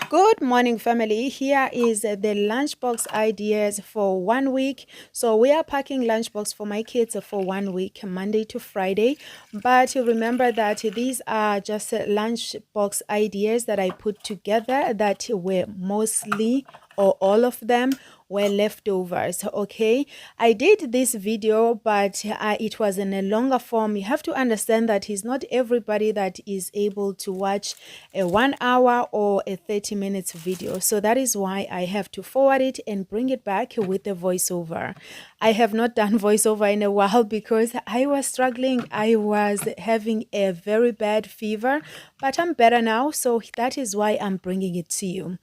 Good morning, family. Here is the lunchbox ideas for 1 week. So we are packing lunchbox for my kids for 1 week, Monday to Friday. But remember that these are just lunchbox ideas that I put together that were mostly or all of them were leftovers. Okay, I did this video, but it was in a longer form. You have to understand that it's not everybody that is able to watch a 1 hour or a 30 minutes video, so that is why I have to forward it and bring it back with the voiceover. I have not done voiceover in a while because I was struggling. I was having a very bad fever, but I'm better now, so that is why I'm bringing it to you.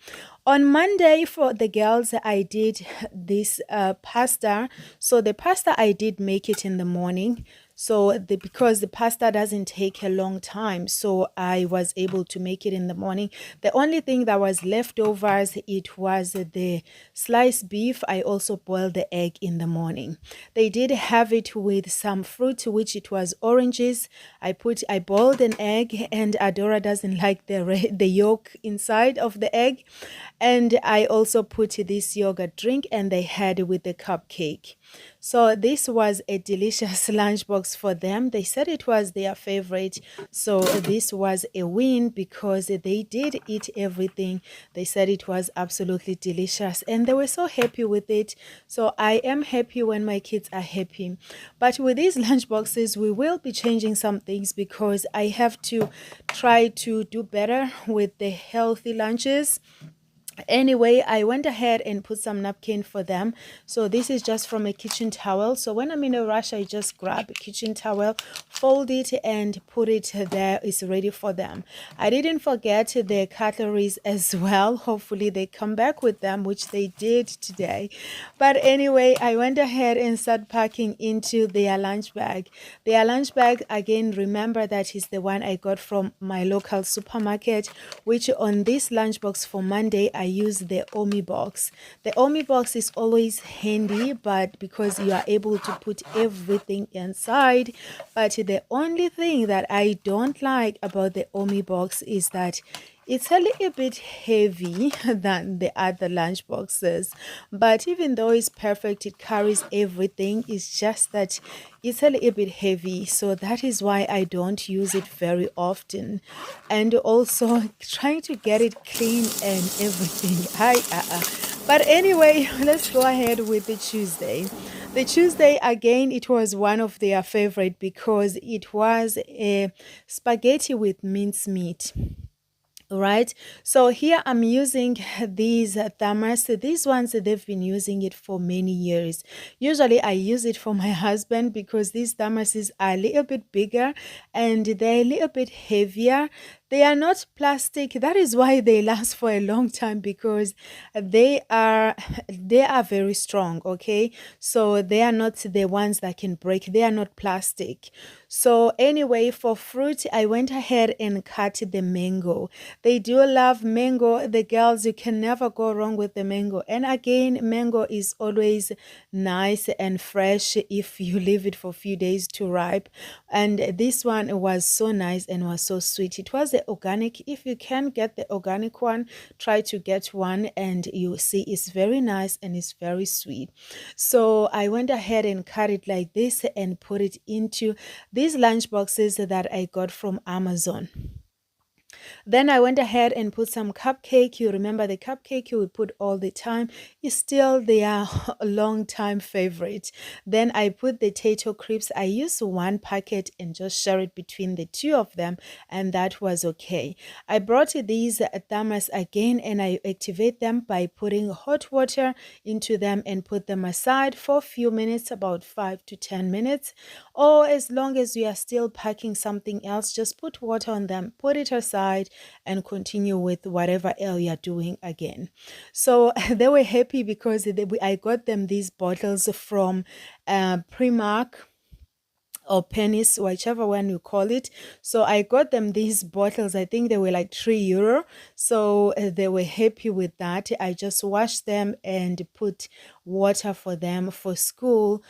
On Monday for the girls, I did this pasta. So the pasta, I did make it in the morning. So because the pasta doesn't take a long time, so I was able to make it in the morning. The only thing that was leftovers, it was the sliced beef. I also boiled the egg in the morning. They did have it with some fruit, which it was oranges. I boiled an egg, and Adora doesn't like the yolk inside of the egg. And I also put this yogurt drink, and they had with the cupcake. So this was a delicious lunchbox for them. They said it was their favorite. So this was a win because they did eat everything. They said it was absolutely delicious and they were so happy with it. So I am happy when my kids are happy. But with these lunchboxes, we will be changing some things because I have to try to do better with the healthy lunches. Anyway, I went ahead and put some napkin for them. So this is just from a kitchen towel. So when I'm in a rush, I just grab a kitchen towel, fold it and put it there. It's ready for them. I didn't forget the cutleries as well. Hopefully they come back with them, which they did today. But anyway, I went ahead and started packing into their lunch bag. Their lunch bag, again, remember that is the one I got from my local supermarket, which on this lunchbox for Monday, I use the Omi box. The Omi box is always handy, but because you are able to put everything inside. But the only thing that I don't like about the Omi box is that it's a little bit heavy than the other lunch boxes, but even though it's perfect, it carries everything. It's just that it's a little bit heavy, so that is why I don't use it very often. And also trying to get it clean and everything. But anyway, let's go ahead with the Tuesday. The Tuesday, again, it was one of their favorite because it was a spaghetti with mincemeat. Right, so here I'm using these thermos. These ones, they've been using it for many years. Usually I use it for my husband because these thermoses are a little bit bigger and they're a little bit heavier. They are not plastic. That is why they last for a long time, because they are very strong. Okay, so they are not the ones that can break. They are not plastic. So anyway, for fruit, I went ahead and cut the mango. They do love mango. The girls, you can never go wrong with the mango. And again, mango is always nice and fresh if you leave it for a few days to ripe. And this one was so nice and was so sweet. It was the organic. If you can get the organic one, try to get one and you see it's very nice and it's very sweet. So I went ahead and cut it like this and put it into these lunch boxes that I got from Amazon. Then I went ahead and put some cupcake. You remember the cupcake you would put all the time is still their long time favorite. Then I put the potato crisps. I used one packet and just share it between the two of them, and that was okay. I brought these thermos again and I activate them by putting hot water into them and put them aside for a few minutes, about 5 to 10 minutes. Or as long as you are still packing something else, just put water on them, put it aside and continue with whatever else you're doing again. So they were happy because I got them these bottles from Primark or pennies, whichever one you call it. So I got them these bottles. I think they were like €3. So they were happy with that. I just washed them and put water for them for school.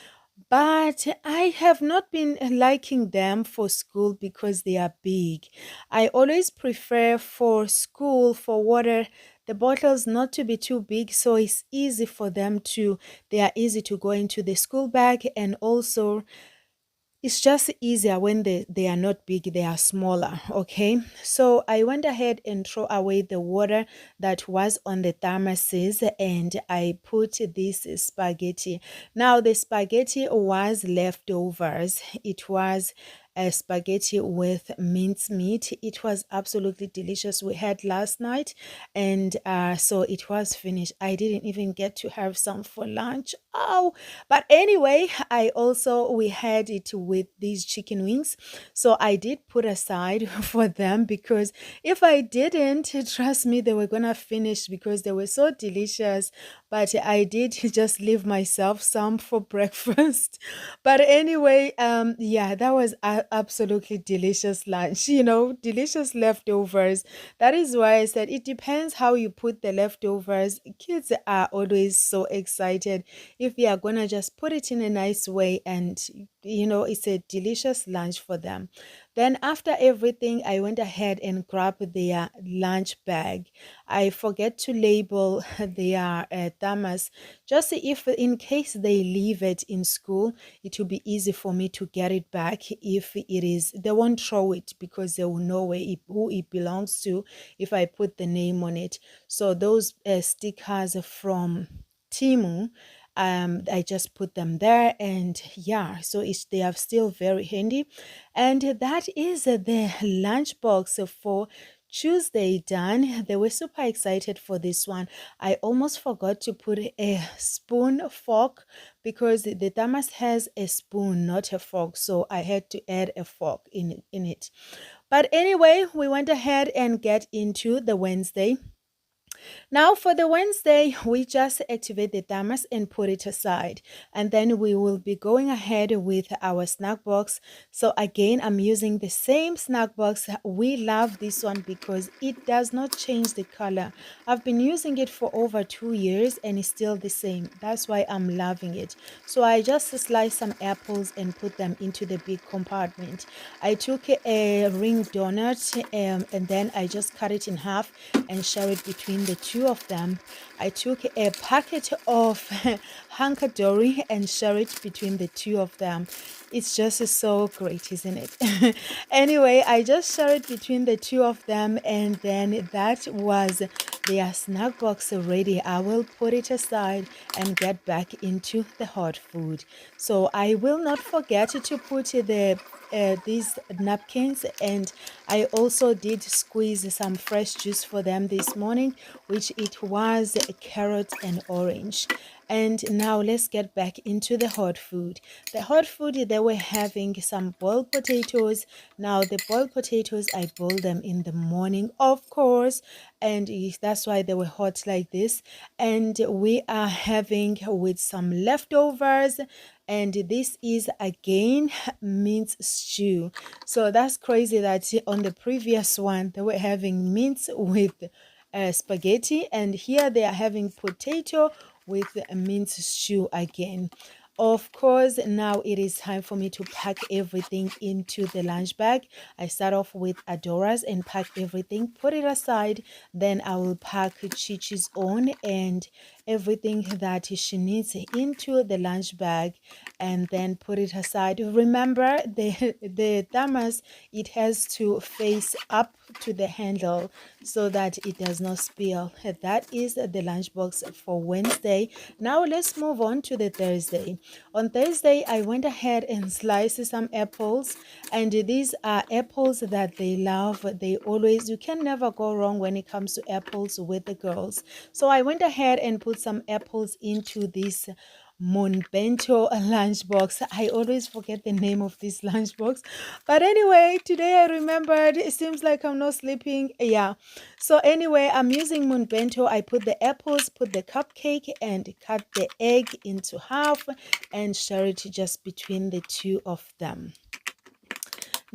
But I have not been liking them for school because they are big. I always prefer for school for water the bottles not to be too big, so it's easy for them to they are easy to go into the school bag, and also it's just easier when they are not big, they are smaller. Okay. So I went ahead and throw away the water that was on the thermoses, and I put this spaghetti. Now, the spaghetti was leftovers. It was a spaghetti with mincemeat. It was absolutely delicious. We had last night, and so it was finished. I didn't even get to have some for lunch. Oh, but anyway, we had it with these chicken wings. So I did put aside for them, because if I didn't, trust me, they were gonna finish because they were so delicious. But I did just leave myself some for breakfast. But anyway, yeah, that was absolutely delicious lunch. Delicious leftovers. That is why I said it depends how you put the leftovers. Kids are always so excited if you are gonna just put it in a nice way, and it's a delicious lunch for them. Then after everything, I went ahead and grabbed their lunch bag. I forget to label their thermos, just if in case they leave it in school, it will be easy for me to get it back. If it is, they won't throw it because they will know who it belongs to if I put the name on it. So those stickers from Timu, I just put them there, and yeah, so they are still very handy. And that is the lunchbox for Tuesday done. They were super excited for this one. I almost forgot to put a spoon fork because the thermos has a spoon, not a fork, so I had to add a fork in it. But anyway, we went ahead and get into the Wednesday. Now for the Wednesday, we just activate the thermos and put it aside. And then we will be going ahead with our snack box. So again, I'm using the same snack box. We love this one because it does not change the color. I've been using it for over 2 years and it's still the same. That's why I'm loving it. So I just sliced some apples and put them into the big compartment. I took a ring donut, and then I just cut it in half and share it between the two of them. I took a packet of Hunkadory and share it between the two of them. It's just so great, isn't it? Anyway, I just share it between the two of them, and then that was their snack box ready. I will put it aside and get back into the hot food. So I will not forget to put these napkins, and I also did squeeze some fresh juice for them this morning, which it was carrot and orange. And now let's get back into the hot food. The hot food, they were having some boiled potatoes. Now the boiled potatoes, I boiled them in the morning, of course, and that's why they were hot like this. And we are having with some leftovers, and this is again mince stew. So that's crazy that on the previous one they were having mince with spaghetti, and here they are having potato with mince stew again. Of course, now it is time for me to pack everything into the lunch bag. I start off with Adora's and pack everything, put it aside. Then I will pack Chichi's own and everything that she needs into the lunch bag, and then put it aside. Remember, the thermos, it has to face up to the handle so that it does not spill. That is the lunchbox for Wednesday. Now let's move on to the Thursday. On Thursday, I went ahead and sliced some apples, and these are apples that they love. You can never go wrong when it comes to apples with the girls. So I went ahead and put some apples into this Monbento lunchbox. I always forget the name of this lunchbox. But anyway, today I remembered. It seems like I'm not sleeping. Yeah. So anyway, I'm using Monbento. I put the apples, put the cupcake, and cut the egg into half and share it just between the two of them.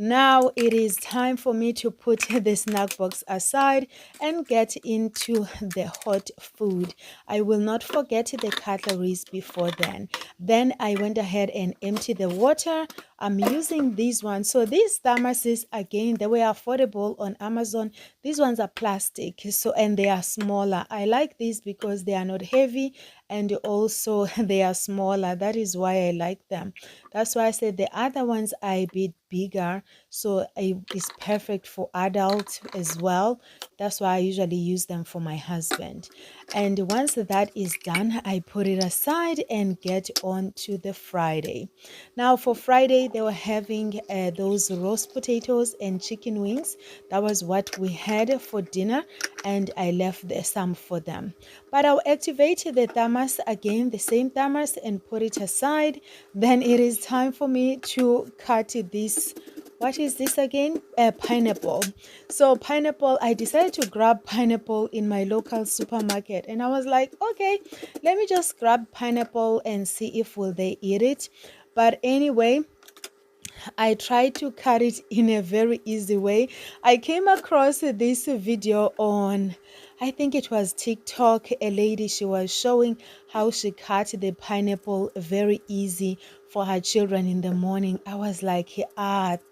Now it is time for me to put the snack box aside and get into the hot food. I will not forget the cutleries before then. Then I went ahead and emptied the water. I'm using these ones. So these thermoses, again, they were affordable on Amazon. These ones are plastic, so and they are smaller. I like these because they are not heavy and also they are smaller. That is why I like them. That's why I said the other ones are a bit bigger, so it's perfect for adults as well. That's why I usually use them for my husband. And once that is done, I put it aside and get on to the Friday. Now for Friday, they were having those roast potatoes and chicken wings. That was what we had for dinner, and I left some for them. But I'll activate the thermos again, the same thermos, and put it aside. Then it is time for me to cut this. What is this again? Pineapple. So pineapple, I decided to grab pineapple in my local supermarket, and I was like, okay, let me just grab pineapple and see if will they eat it. But anyway, I tried to cut it in a very easy way. I came across this video on, I think it was TikTok. A lady, she was showing how she cut the pineapple very easy for her children in the morning. I was like,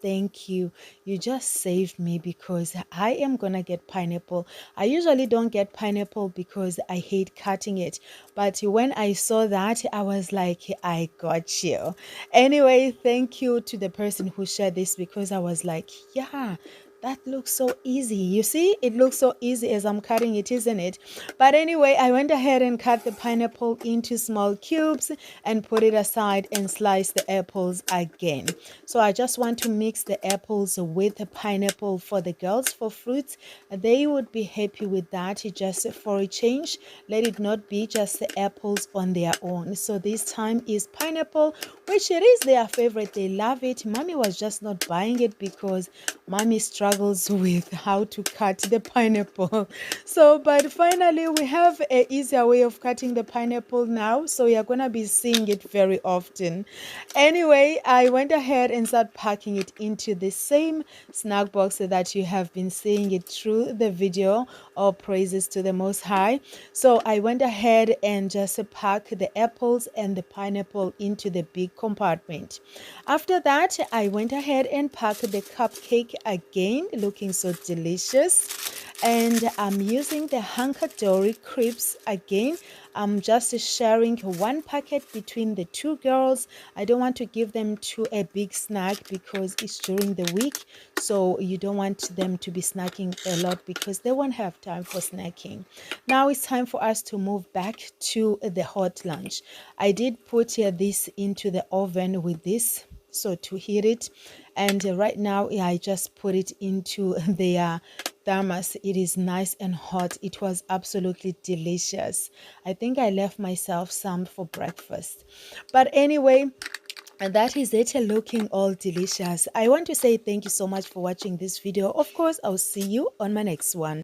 thank you. You just saved me because I am gonna get pineapple. I usually don't get pineapple because I hate cutting it. But when I saw that, I was like, I got you. Anyway, thank you to the person who shared this because I was like, yeah, that looks so easy. You see, it looks so easy as I'm cutting it, isn't it? But anyway, I went ahead and cut the pineapple into small cubes and put it aside and slice the apples again. So I just want to mix the apples with the pineapple for the girls for fruits. They would be happy with that just for a change. Let it not be just the apples on their own. So this time is pineapple, which it is their favorite. They love it. Mommy was just not buying it because mommy struggles with how to cut the pineapple. So but finally we have an easier way of cutting the pineapple now, so you're gonna be seeing it very often. Anyway, I went ahead and started packing it into the same snack box that you have been seeing it through the video. All praises to the Most High. So I went ahead and just packed the apples and the pineapple into the big compartment. After that, I went ahead and packed the cupcake again, looking so delicious. And I'm using the Hankadori crepes again. I'm just sharing one packet between the two girls. I don't want to give them to a big snack because it's during the week. So you don't want them to be snacking a lot because they won't have time for snacking. Now it's time for us to move back to the hot lunch. I did put this into the oven with this, so to heat it, and right now I just put it into the thermos. It is nice and hot. It was absolutely delicious. I think I left myself some for breakfast, but anyway, and that is it, looking all delicious. I want to say thank you so much for watching this video. Of course, I'll see you on my next one.